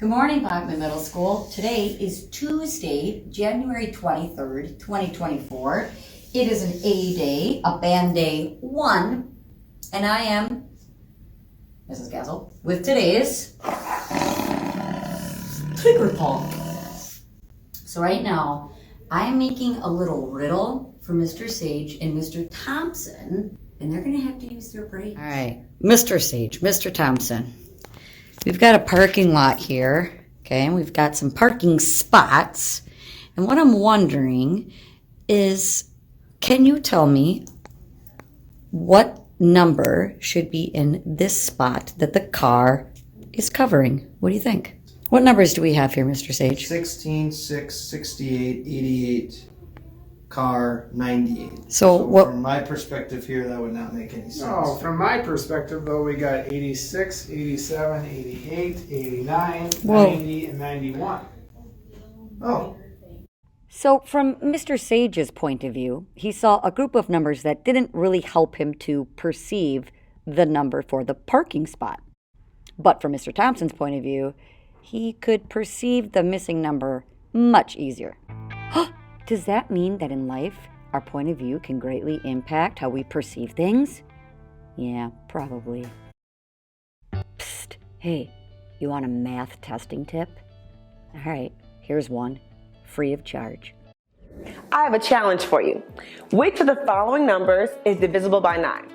Good morning, Bachman Middle School. Today is Tuesday, January 23rd, 2024. It is an A day, a band day 1, and I am Mrs. Gazzle with today's Trigger Paw. So right now, I am making a little riddle for Mr. Sage and Mr. Thompson, and they're going to have to use their brains. All right, Mr. Sage, Mr. Thompson. We've got a parking lot here, okay, and we've got some parking spots. And what I'm wondering is, can you tell me what number should be in this spot that the car is covering? What do you think? What numbers do we have here, Mr. Sage? 16, 6, 68, 88, car 98. So what? From my perspective here, that would not make any sense. No, from my perspective, though, we got 86, 87, 88, 89, Well, 90, and 91. Oh, So from Mr. Sage's point of view, he saw a group of numbers that didn't really help him to perceive the number for the parking spot. But from Mr. Thompson's point of view, he could perceive the missing number much easier. Does that mean that in life, our point of view can greatly impact how we perceive things? Yeah, probably. Psst, hey, you want a math testing tip? All right, here's one, free of charge. I have a challenge for you. Which of the following numbers is divisible by 9?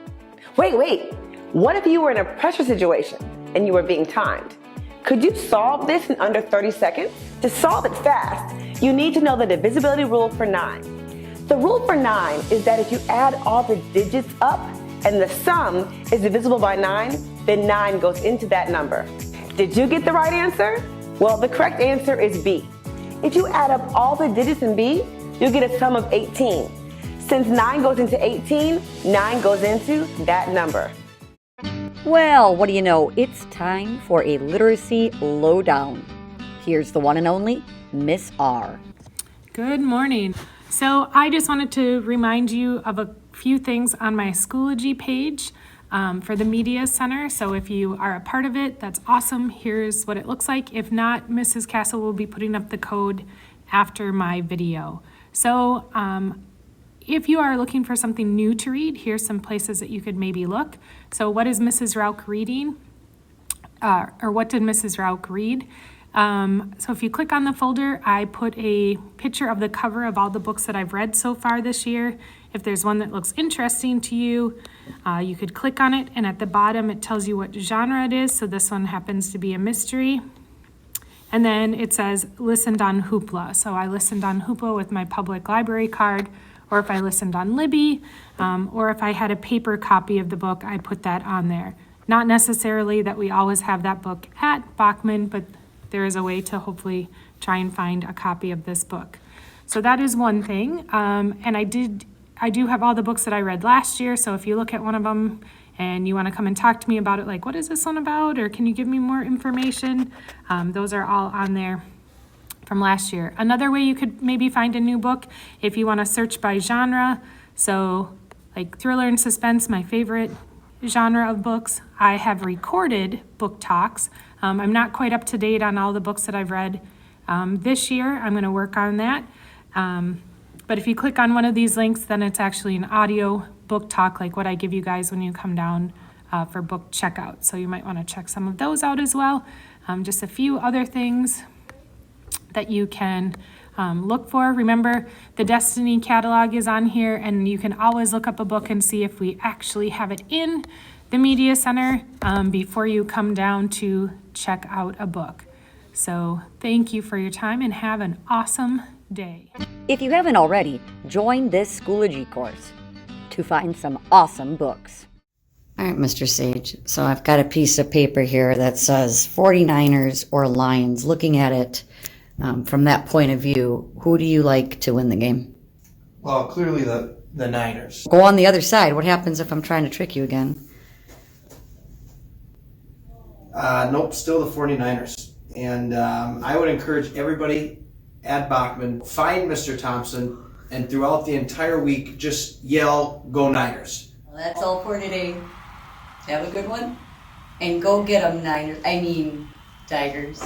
Wait. What if you were in a pressure situation and you were being timed? Could you solve this in under 30 seconds? To solve it fast, you need to know the divisibility rule for 9. The rule for 9 is that if you add all the digits up and the sum is divisible by 9, then 9 goes into that number. Did you get the right answer? Well, the correct answer is B. If you add up all the digits in B, you'll get a sum of 18. Since 9 goes into 18, 9 goes into that number. Well, what do you know? It's time for a literacy lowdown. Here's the one and only Miss R. Good morning. So I just wanted to remind you of a few things on my Schoology page for the Media Center. So if you are a part of it, that's awesome. Here's what it looks like. If not, Mrs. Castle will be putting up the code after my video. So if you are looking for something new to read, here's some places that you could maybe look. So what is Mrs. Rauch reading? Or what did Mrs. Rauch read? So if you click on the folder, I put a picture of the cover of all the books that I've read so far this year. If there's one that looks interesting to you, you could click on it, and at the bottom it tells you what genre it is. So this one happens to be a mystery. And then it says listened on Hoopla. So I listened on Hoopla with my public library card, or if I listened on Libby, or if I had a paper copy of the book, I put that on there. Not necessarily that we always have that book at Bachman, but there is a way to hopefully try and find a copy of this book. So that is one thing. And I do have all the books that I read last year. So if you look at one of them and you want to come and talk to me about it, like, what is this one about? Or can you give me more information? Those are all on there from last year. Another way you could maybe find a new book, if you want to search by genre. So like thriller and suspense, my favorite genre of books. I have recorded book talks. I'm not quite up to date on all the books that I've read this year. I'm going to work on that. But if you click on one of these links, then it's actually an audio book talk like what I give you guys when you come down for book checkout. So you might want to check some of those out as well. Just a few other things that you can look for. Remember, the Destiny catalog is on here, and you can always look up a book and see if we actually have it in the Media Center before you come down to check out a book. So thank you for your time and have an awesome day. If you haven't already, join this Schoology course to find some awesome books. All right, Mr. Sage. So I've got a piece of paper here that says 49ers or Lions. Looking at it from that point of view, who do you like to win the game? well, clearly the Niners. Go on the other side. What happens if I'm trying to trick you again? Nope, still the 49ers. And I would encourage everybody at Bachman, find Mr. Thompson, and throughout the entire week, just yell, "Go Niners." Well, that's all for today. Have a good one. And go get them, Niners. Tigers.